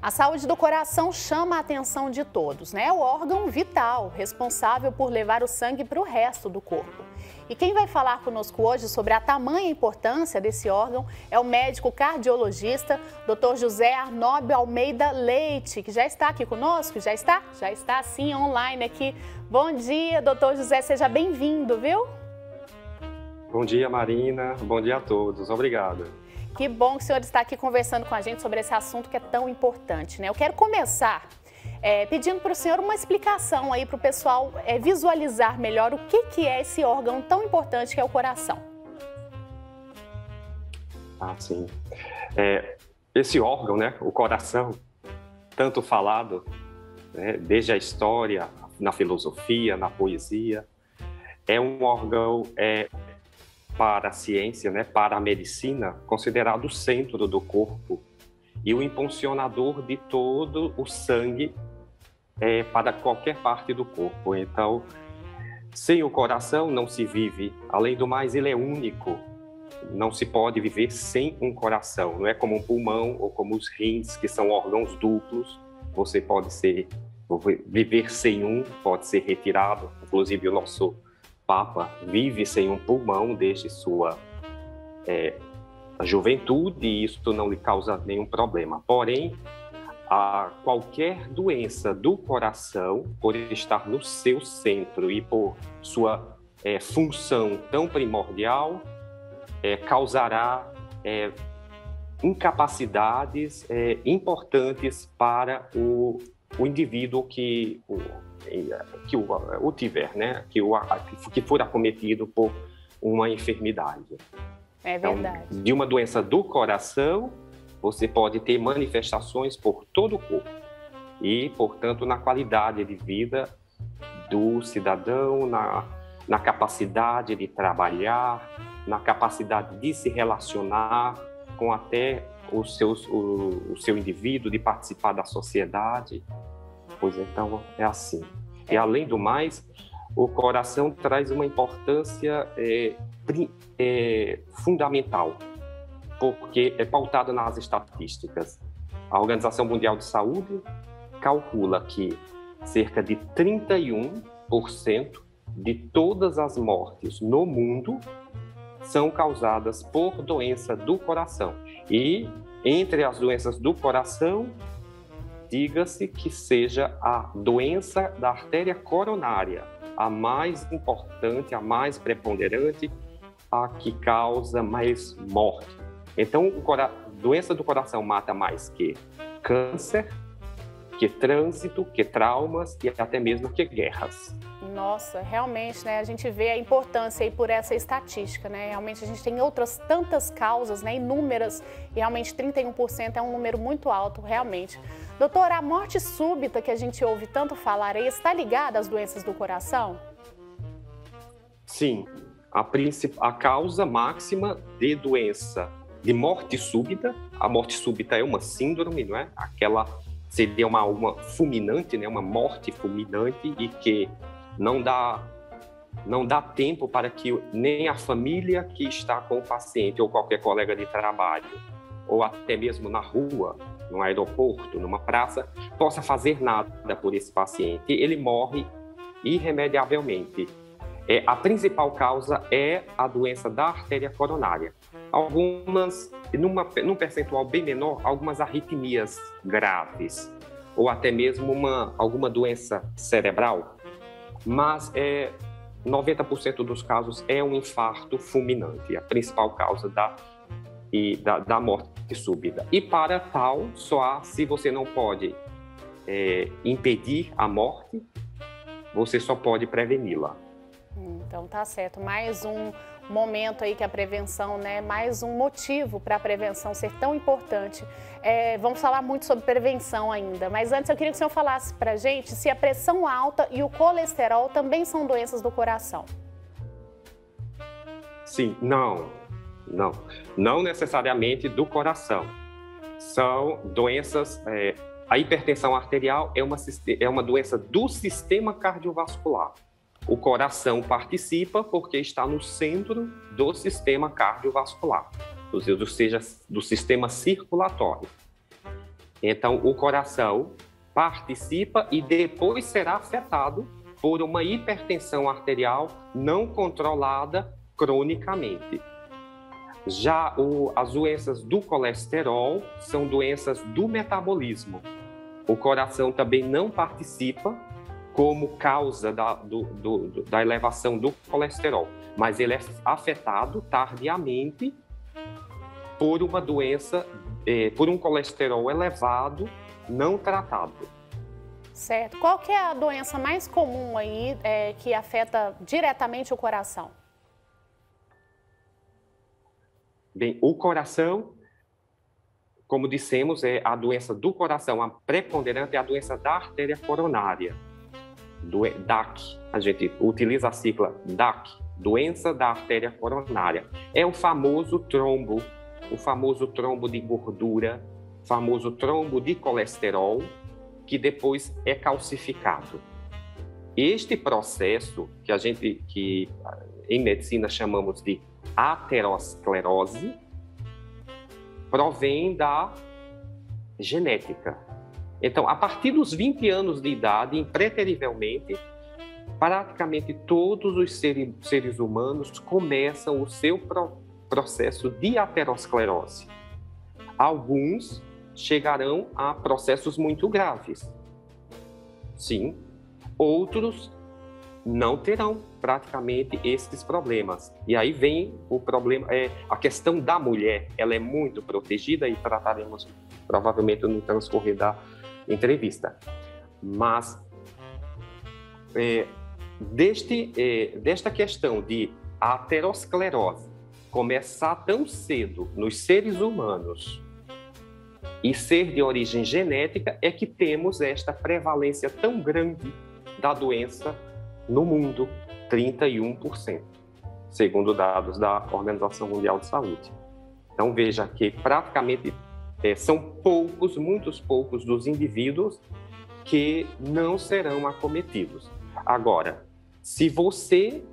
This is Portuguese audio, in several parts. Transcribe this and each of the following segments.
A saúde do coração chama a atenção de todos, né? É o órgão vital, responsável por levar o sangue para o resto do corpo. E quem vai falar conosco hoje sobre a tamanha importância desse órgão é o médico cardiologista, Dr. José Arnóbio Almeida Leite, que já está aqui conosco, já está? Já está sim, online aqui. Bom dia, doutor José, seja bem-vindo, viu? Bom dia, Marina. Bom dia a todos. Obrigado. Que bom que o senhor está aqui conversando com a gente sobre esse assunto que é tão importante, né? Eu quero começar pedindo para o senhor uma explicação aí para o pessoal visualizar melhor o que é esse órgão tão importante que é o coração. Sim. Esse órgão, né, o coração, tanto falado, né, desde a história, na filosofia, na poesia, é um órgão para a ciência, né, para a medicina, considerado o centro do corpo e o impulsionador de todo o sangue para qualquer parte do corpo. Então, sem o coração não se vive. Além do mais, ele é único. Não se pode viver sem um coração. Não é como um pulmão ou como os rins, que são órgãos duplos. Você pode viver sem um, pode ser retirado. Inclusive, o nosso Papa vive sem um pulmão desde sua juventude e isso não lhe causa nenhum problema. Porém, qualquer doença do coração, por estar no seu centro e por sua função tão primordial, causará incapacidades importantes para o indivíduo que o tiver, né? que for acometido por uma enfermidade. É verdade. Então, de uma doença do coração, você pode ter manifestações por todo o corpo e, portanto, na qualidade de vida do cidadão, na capacidade de trabalhar, na capacidade de se relacionar com até o seu indivíduo, de participar da sociedade. Pois então, é assim. E, além do mais, o coração traz uma importância fundamental, porque é pautado nas estatísticas. A Organização Mundial de Saúde calcula que cerca de 31% de todas as mortes no mundo são causadas por doença do coração. E, entre as doenças do coração, diga-se que seja a doença da artéria coronária, a mais importante, a mais preponderante, a que causa mais morte. Então, doença do coração mata mais que câncer, que trânsito, que traumas e até mesmo que guerras. Nossa, realmente, né? A gente vê a importância aí por essa estatística, né? Realmente a gente tem outras tantas causas, né? Inúmeras, e realmente 31% é um número muito alto, realmente. Doutor, a morte súbita que a gente ouve tanto falar aí, está ligada às doenças do coração? Sim, a causa máxima de doença de morte súbita, a morte súbita é uma síndrome, não é? Aquela seria uma fulminante, né? Uma morte fulminante e que não dá tempo para que nem a família que está com o paciente ou qualquer colega de trabalho, ou até mesmo na rua, no aeroporto, numa praça, possa fazer nada por esse paciente. Ele morre irremediavelmente. A principal causa é a doença da artéria coronária. Algumas, num percentual bem menor, algumas arritmias graves, ou até mesmo alguma doença cerebral. Mas 90% dos casos é um infarto fulminante, a principal causa da morte súbita. E para tal, só há, se você não pode impedir a morte, você só pode preveni-la. Então tá certo, mais um momento aí que a prevenção, né, mais um motivo para a prevenção ser tão importante. Vamos falar muito sobre prevenção ainda, mas antes eu queria que o senhor falasse pra gente se a pressão alta e o colesterol também são doenças do coração. Sim, não necessariamente do coração. São doenças, a hipertensão arterial é uma doença do sistema cardiovascular. O coração participa porque está no centro do sistema cardiovascular, ou seja, do sistema circulatório. Então, o coração participa e depois será afetado por uma hipertensão arterial não controlada cronicamente. Já as doenças do colesterol são doenças do metabolismo. O coração também não participa como causa da elevação do colesterol, mas ele é afetado tardiamente por uma doença, por um colesterol elevado não tratado. Certo. Qual que é a doença mais comum aí que afeta diretamente o coração? Bem, o coração, como dissemos, é a doença do coração. A preponderante é a doença da artéria coronária, do DAC. A gente utiliza a sigla DAC, doença da artéria coronária. É o famoso trombo de gordura, famoso trombo de colesterol, que depois é calcificado. Este processo, que em medicina chamamos de aterosclerose, provém da genética. Então, a partir dos 20 anos de idade, impreterivelmente, praticamente todos os seres humanos começam o seu processo de aterosclerose. Alguns chegarão a processos muito graves. Sim, outros não terão praticamente esses problemas. E aí vem o problema, a questão da mulher, ela é muito protegida e trataremos provavelmente no transcorrer da entrevista. Mas desta questão de aterosclerose começar tão cedo nos seres humanos e ser de origem genética, é que temos esta prevalência tão grande da doença no mundo, 31%, segundo dados da Organização Mundial de Saúde. Então veja que praticamente são muitos poucos dos indivíduos que não serão acometidos. Agora, se você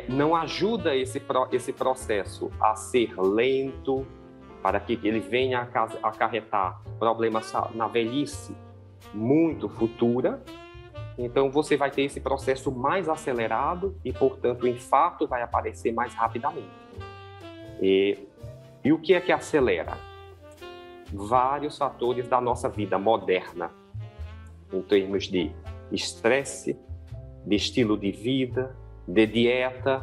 não ajuda esse processo a ser lento, para que ele venha a acarretar problemas na velhice muito futura, então você vai ter esse processo mais acelerado e, portanto, o infarto vai aparecer mais rapidamente. E o que é que acelera? Vários fatores da nossa vida moderna, em termos de estresse, de estilo de vida, de dieta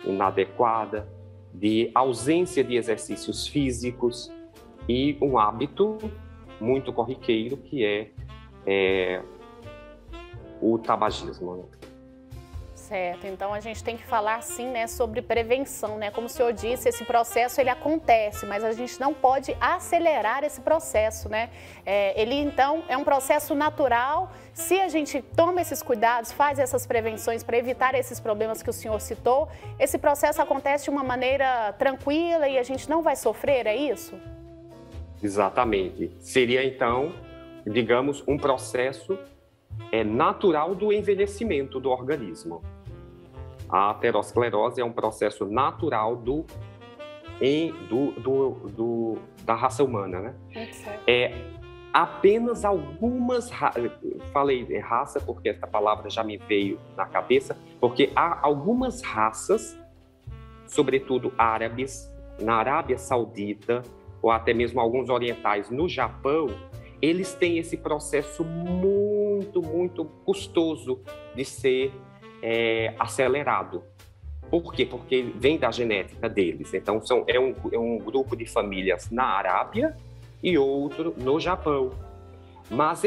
inadequada, de ausência de exercícios físicos e um hábito muito corriqueiro que é o tabagismo. Certo, então a gente tem que falar sim, né, sobre prevenção, né? Como o senhor disse, esse processo ele acontece, mas a gente não pode acelerar esse processo, né? Ele então é um processo natural. Se a gente toma esses cuidados, faz essas prevenções para evitar esses problemas que o senhor citou, esse processo acontece de uma maneira tranquila e a gente não vai sofrer, é isso? Exatamente. Seria então, digamos, um processo natural do envelhecimento do organismo. A aterosclerose é um processo natural da raça humana, né? Apenas algumas falei raça porque essa palavra já me veio na cabeça, porque há algumas raças, sobretudo árabes, na Arábia Saudita, ou até mesmo alguns orientais no Japão, eles têm esse processo muito, muito custoso de ser acelerado. Por quê? Porque vem da genética deles. Então, é um grupo de famílias na Arábia e outro no Japão. Mas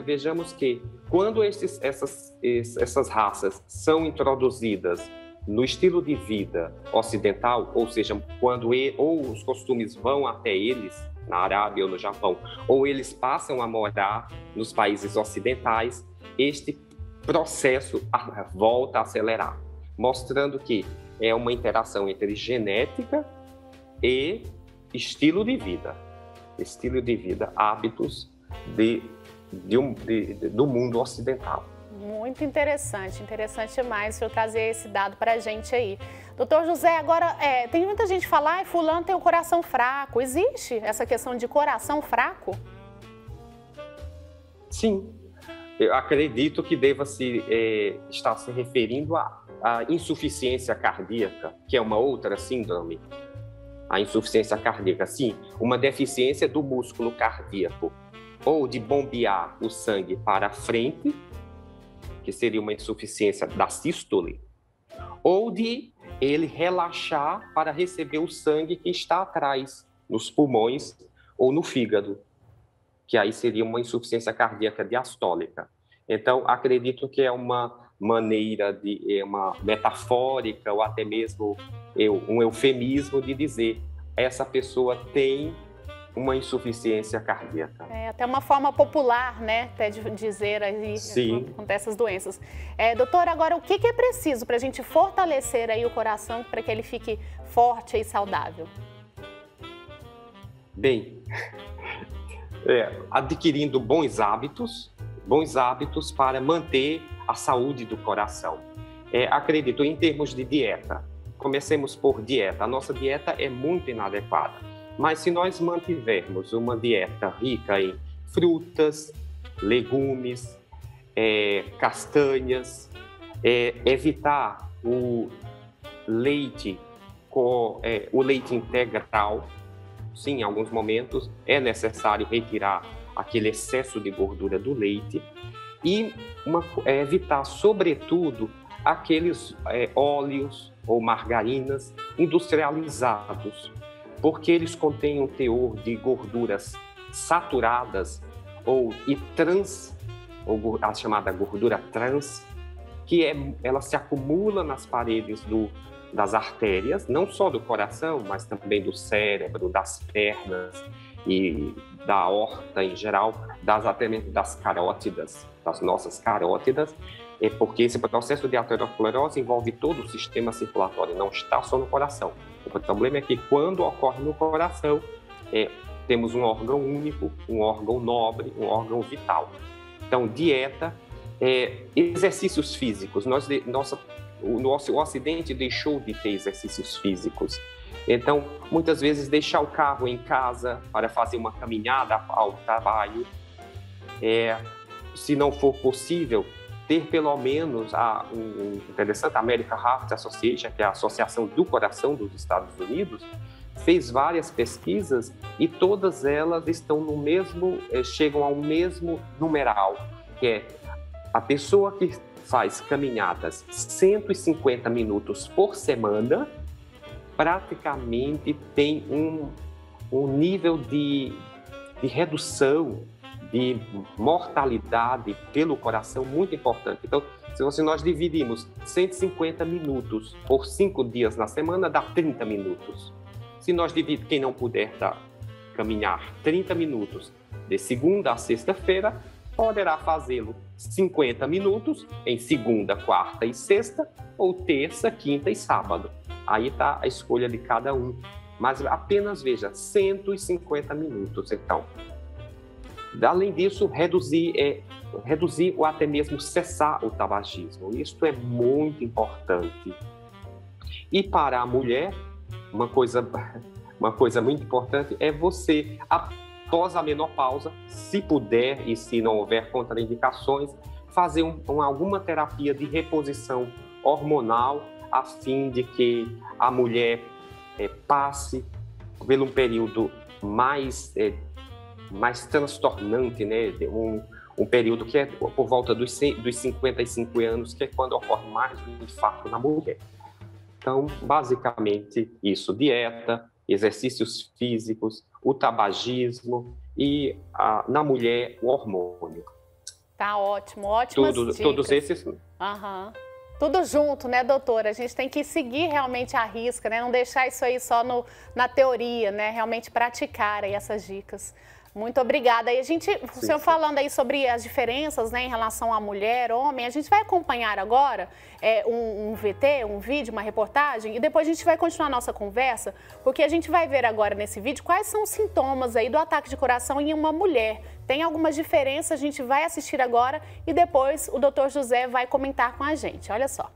vejamos que quando essas raças são introduzidas no estilo de vida ocidental, ou seja, quando ou os costumes vão até eles, na Arábia ou no Japão, ou eles passam a morar nos países ocidentais, este processo volta a acelerar, mostrando que é uma interação entre genética e estilo de vida, hábitos do mundo ocidental. Muito interessante demais o senhor trazer esse dado para a gente aí. Doutor José, agora tem muita gente que fala, fulano tem o coração fraco. Existe essa questão de coração fraco? Sim, eu acredito que deva estar se referindo à insuficiência cardíaca, que é uma outra síndrome. A insuficiência cardíaca, sim, uma deficiência do músculo cardíaco, ou de bombear o sangue para a frente, que seria uma insuficiência da sístole, ou de ele relaxar para receber o sangue que está atrás, nos pulmões ou no fígado, que aí seria uma insuficiência cardíaca diastólica. Então, acredito que é uma maneira uma metafórica ou até mesmo um eufemismo de dizer essa pessoa tem uma insuficiência cardíaca. É até uma forma popular, né, até de dizer aí contra essas doenças. Doutor, agora o que é preciso para a gente fortalecer aí o coração para que ele fique forte e saudável? Bem, adquirindo bons hábitos para manter a saúde do coração. Acredito em termos de dieta. Comecemos por dieta. A nossa dieta é muito inadequada, mas se nós mantivermos uma dieta rica em frutas, legumes, castanhas, evitar o leite integral. Sim, em alguns momentos é necessário retirar aquele excesso de gordura do leite e evitar, sobretudo, aqueles óleos ou margarinas industrializados, porque eles contêm um teor de gorduras saturadas ou a chamada gordura trans, que ela se acumula nas paredes das artérias, não só do coração, mas também do cérebro, das pernas e da aorta em geral, até mesmo das carótidas, das nossas carótidas, porque esse processo de aterosclerose envolve todo o sistema circulatório, não está só no coração. O problema é que quando ocorre no coração, temos um órgão único, um órgão nobre, um órgão vital. Então, dieta, exercícios físicos. O Ocidente deixou de ter exercícios físicos. Então, muitas vezes, deixar o carro em casa para fazer uma caminhada ao trabalho. Se não for possível, ter pelo menos interessante, a American Heart Association, que é a Associação do Coração dos Estados Unidos, fez várias pesquisas e todas elas chegam ao mesmo numeral, que é a pessoa que faz caminhadas 150 minutos por semana, praticamente tem um nível de redução de mortalidade pelo coração muito importante. Então, se nós dividimos 150 minutos por 5 dias na semana, dá 30 minutos. Se nós dividimos, quem não puder caminhar 30 minutos de segunda a sexta-feira, poderá fazê-lo 50 minutos em segunda, quarta e sexta, ou terça, quinta e sábado. Aí está a escolha de cada um. Mas apenas, veja, 150 minutos, então. Além disso, reduzir ou até mesmo cessar o tabagismo. Isto é muito importante. E para a mulher, uma coisa muito importante é você, após a menopausa, se puder e se não houver contraindicações, fazer alguma terapia de reposição hormonal a fim de que a mulher passe por um período mais transtornante, né? Um período que é por volta dos 55 anos, que é quando ocorre mais um infarto na mulher. Então, basicamente, isso: dieta, exercícios físicos, o tabagismo e, na mulher, o hormônio. Tá ótimo, ótimas dicas. Todos esses... Tudo junto, né, doutora? A gente tem que seguir realmente a risca, né? Não deixar isso aí só na teoria, né? Realmente praticar aí essas dicas. Muito obrigada. E o senhor falando aí sobre as diferenças, né, em relação à mulher, homem, a gente vai acompanhar agora um VT, um vídeo, uma reportagem, e depois a gente vai continuar a nossa conversa, porque a gente vai ver agora nesse vídeo quais são os sintomas aí do ataque de coração em uma mulher. Tem algumas diferenças, a gente vai assistir agora e depois o doutor José vai comentar com a gente. Olha só.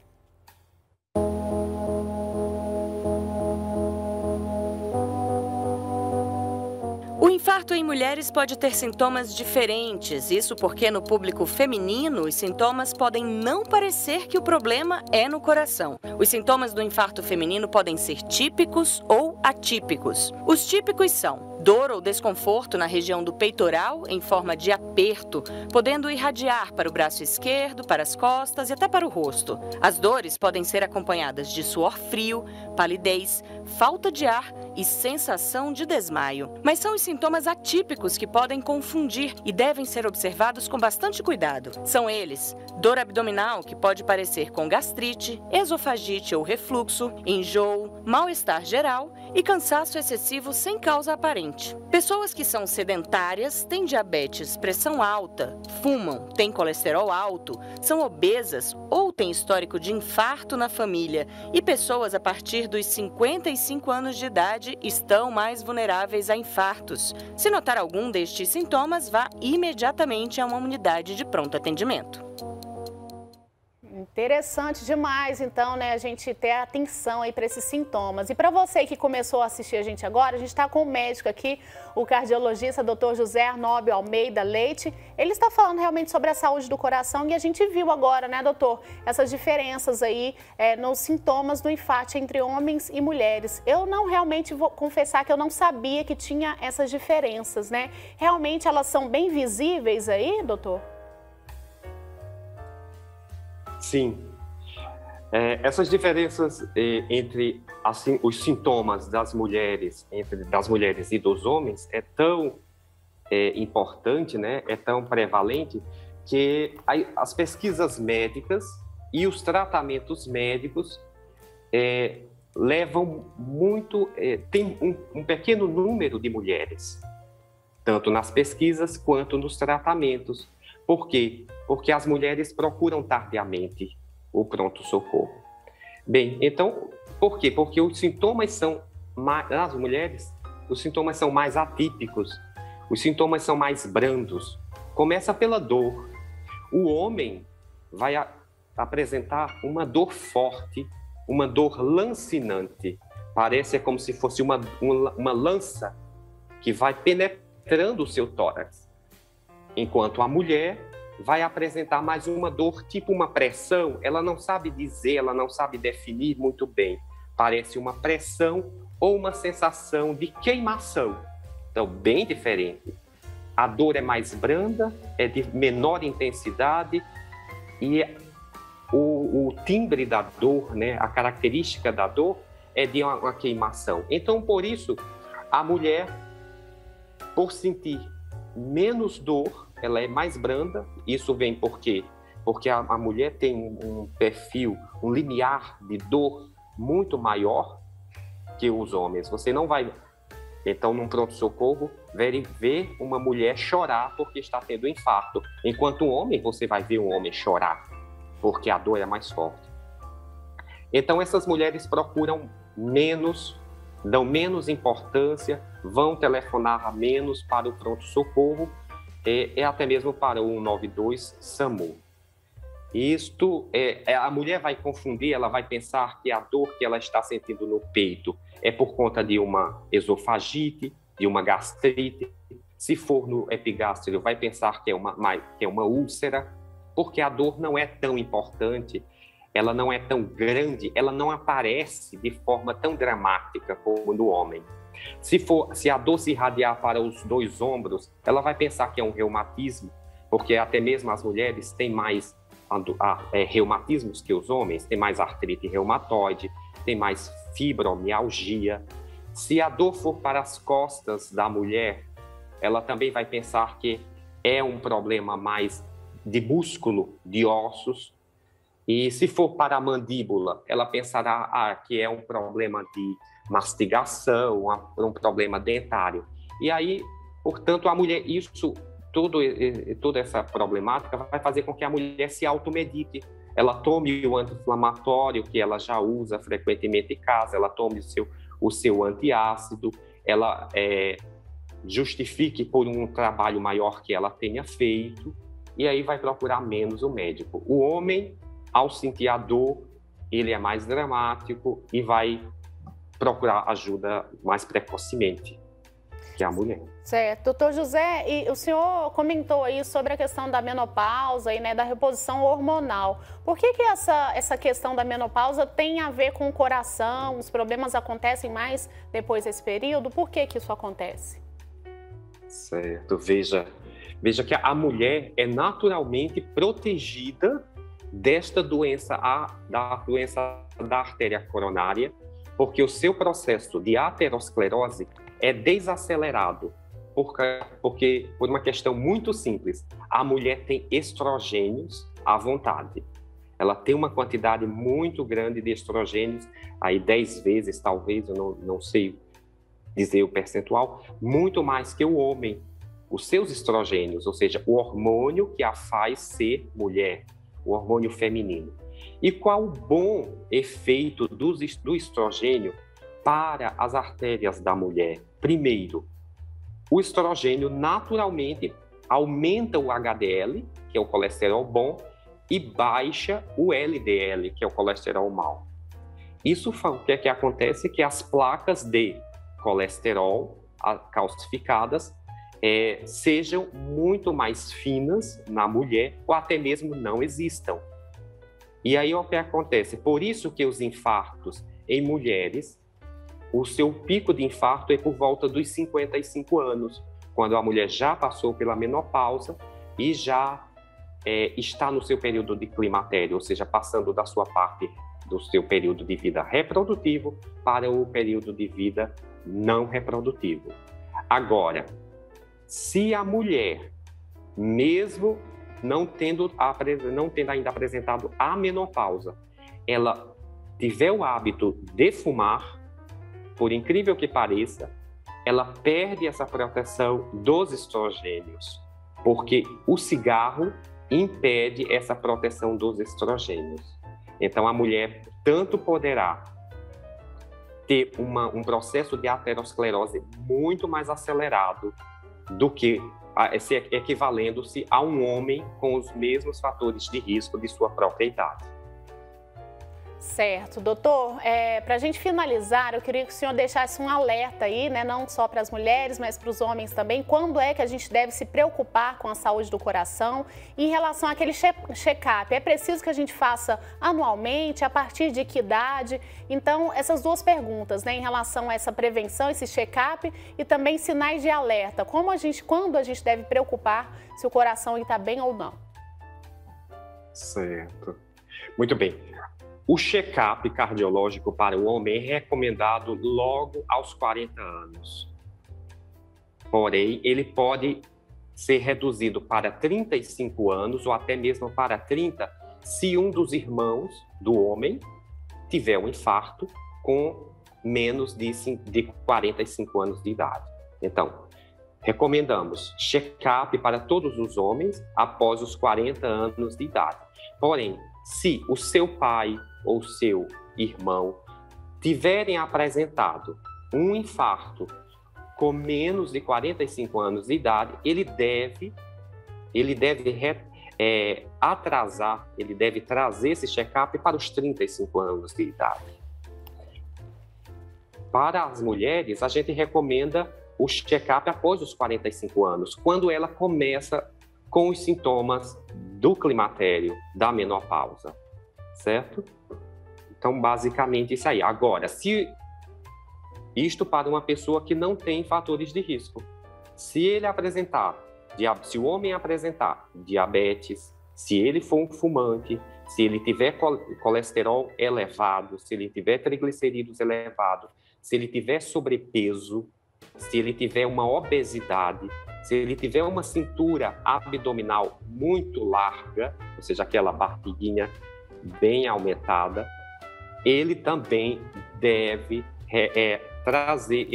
O infarto infarto em mulheres pode ter sintomas diferentes. Isso porque no público feminino, os sintomas podem não parecer que o problema é no coração. Os sintomas do infarto feminino podem ser típicos ou atípicos. Os típicos são dor ou desconforto na região do peitoral em forma de aperto, podendo irradiar para o braço esquerdo, para as costas e até para o rosto. As dores podem ser acompanhadas de suor frio, palidez, falta de ar e sensação de desmaio. Mas são os sintomas atípicos que podem confundir e devem ser observados com bastante cuidado. São eles: dor abdominal, que pode parecer com gastrite, esofagite ou refluxo, enjoo, mal-estar geral e cansaço excessivo sem causa aparente. Pessoas que são sedentárias, têm diabetes, pressão alta, fumam, têm colesterol alto, são obesas ou têm histórico de infarto na família e pessoas a partir dos 55 anos de idade estão mais vulneráveis a infartos. Se notar algum destes sintomas, vá imediatamente a uma unidade de pronto atendimento. Interessante demais, então, né, a gente ter atenção aí para esses sintomas. E para você que começou a assistir a gente agora, a gente está com o médico aqui, o cardiologista Dr. José Arnóbio Almeida Leite. Ele está falando realmente sobre a saúde do coração e a gente viu agora, né, doutor, essas diferenças aí nos sintomas do infarto entre homens e mulheres. Eu não realmente vou confessar que eu não sabia que tinha essas diferenças, né? Realmente elas são bem visíveis aí, doutor? Sim. Essas diferenças entre assim, os sintomas das mulheres e dos homens é tão importante, né? É tão prevalente que as pesquisas médicas e os tratamentos médicos levam muito... tem um pequeno número de mulheres, tanto nas pesquisas quanto nos tratamentos. Por quê? Porque as mulheres procuram tardiamente o pronto-socorro. Bem, então, por quê? Porque os sintomas nas mulheres, os sintomas são mais atípicos, os sintomas são mais brandos. Começa pela dor. O homem vai apresentar uma dor forte, uma dor lancinante. Parece como se fosse uma lança que vai penetrando o seu tórax. Enquanto a mulher vai apresentar mais uma dor, tipo uma pressão, ela não sabe dizer, ela não sabe definir muito bem. Parece uma pressão ou uma sensação de queimação. Então, bem diferente. A dor é mais branda, é de menor intensidade e o timbre da dor, né, a característica da dor é de uma queimação. Então, por isso, a mulher, por sentir menos dor, ela é mais branda. Isso vem por quê? Porque a mulher tem um perfil, um limiar de dor muito maior que os homens. Você não vai, então, num pronto-socorro, ver uma mulher chorar porque está tendo infarto. Enquanto um homem, você vai ver um homem chorar porque a dor é mais forte. Então, essas mulheres procuram menos, dão menos importância, vão telefonar menos para o pronto-socorro e até mesmo para o 192 SAMU. Isto, a mulher vai confundir, ela vai pensar que a dor que ela está sentindo no peito é por conta de uma esofagite, de uma gastrite. Se for no epigástreo, vai pensar que é uma úlcera, porque a dor não é tão importante, ela não é tão grande, ela não aparece de forma tão dramática como no homem. Se a dor se irradiar para os dois ombros, ela vai pensar que é um reumatismo, porque até mesmo as mulheres têm mais reumatismos que os homens, tem mais artrite reumatoide, tem mais fibromialgia. Se a dor for para as costas da mulher, ela também vai pensar que é um problema mais de músculo, de ossos. E se for para a mandíbula, ela pensará que é um problema de mastigação, um problema dentário. E aí, portanto, a mulher, toda essa problemática vai fazer com que a mulher se automedique. Ela tome o anti-inflamatório que ela já usa frequentemente em casa, ela tome o seu antiácido, ela justifique por um trabalho maior que ela tenha feito, e aí vai procurar menos o médico. O homem, ao sentir a dor, ele é mais dramático e vai procurar ajuda mais precocemente. que a mulher. Certo. Doutor José, e o senhor comentou aí sobre a questão da menopausa e, né, da reposição hormonal. Por que essa questão da menopausa tem a ver com o coração? Os problemas acontecem mais depois desse período? Por que isso acontece? Certo. Veja que a mulher é naturalmente protegida desta doença, da doença da artéria coronária, porque o seu processo de aterosclerose é desacelerado, porque por uma questão muito simples, a mulher tem estrogênios à vontade. Ela tem uma quantidade muito grande de estrogênios, aí 10 vezes, talvez, eu não sei dizer o percentual, muito mais que o homem. Os seus estrogênios, ou seja, o hormônio que a faz ser mulher, o hormônio feminino. E qual o bom efeito do estrogênio para as artérias da mulher? Primeiro, o estrogênio naturalmente aumenta o HDL, que é o colesterol bom, e baixa o LDL, que é o colesterol mau. Isso o que é que acontece? Que as placas de colesterol calcificadas sejam muito mais finas na mulher ou até mesmo não existam. E aí o que acontece? Por isso que os infartos em mulheres, o seu pico de infarto é por volta dos 55 anos, quando a mulher já passou pela menopausa e já está no seu período de climatério, ou seja, passando da sua parte do seu período de vida reprodutivo para o período de vida não reprodutivo. Agora, se a mulher, mesmo não tendo ainda apresentado a menopausa, ela tiver o hábito de fumar, por incrível que pareça, ela perde essa proteção dos estrogênios, porque o cigarro impede essa proteção dos estrogênios. Então, a mulher tanto poderá ter um processo de aterosclerose muito mais acelerado do que equivalendo-se a um homem com os mesmos fatores de risco de sua própria idade. Certo. Doutor, para a gente finalizar, eu queria que o senhor deixasse um alerta aí, né, não só para as mulheres, mas para os homens também. Quando é que a gente deve se preocupar com a saúde do coração? E em relação àquele check-up, é preciso que a gente faça anualmente, a partir de que idade? Então, essas duas perguntas, né, em relação a essa prevenção, esse check-up e também sinais de alerta. Quando a gente deve preocupar se o coração está bem ou não? Certo. Muito bem. O check-up cardiológico para o homem é recomendado logo aos 40 anos. Porém, ele pode ser reduzido para 35 anos ou até mesmo para 30, se um dos irmãos do homem tiver um infarto com menos de 45 anos de idade. Então, recomendamos check-up para todos os homens após os 40 anos de idade. Porém, se o seu pai ou seu irmão tiverem apresentado um infarto com menos de 45 anos de idade, ele deve trazer esse check-up para os 35 anos de idade. Para as mulheres, a gente recomenda o check-up após os 45 anos, quando ela começa com os sintomas do climatério, da menopausa, certo? Então, basicamente, isso aí. Agora, isto para uma pessoa que não tem fatores de risco. Se o homem apresentar diabetes, se ele for um fumante, se ele tiver colesterol elevado, se ele tiver triglicerídeos elevados, se ele tiver sobrepeso, se ele tiver uma obesidade, se ele tiver uma cintura abdominal muito larga, ou seja, aquela barriguinha bem aumentada, ele também deve trazer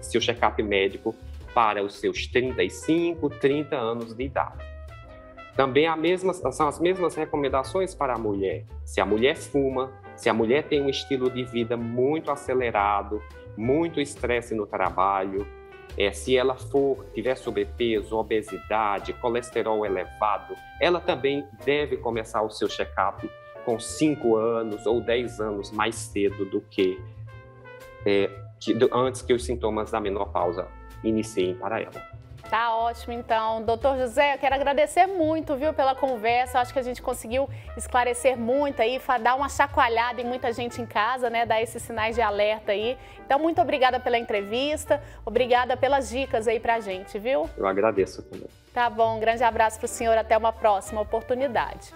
seu check-up médico para os seus 35, 30 anos de idade. Também são as mesmas recomendações para a mulher. Se a mulher fuma, se a mulher tem um estilo de vida muito acelerado, muito estresse no trabalho, se ela tiver sobrepeso, obesidade, colesterol elevado, ela também deve começar o seu check-up com 5 anos ou 10 anos mais cedo do que antes que os sintomas da menopausa iniciem para ela. Tá ótimo, então. Doutor José, eu quero agradecer muito, viu, pela conversa. Eu acho que a gente conseguiu esclarecer muito aí, dar uma chacoalhada em muita gente em casa, né, dar esses sinais de alerta aí. Então, muito obrigada pela entrevista, obrigada pelas dicas aí pra gente, viu? Eu agradeço também. Tá bom, um grande abraço pro senhor, até uma próxima oportunidade.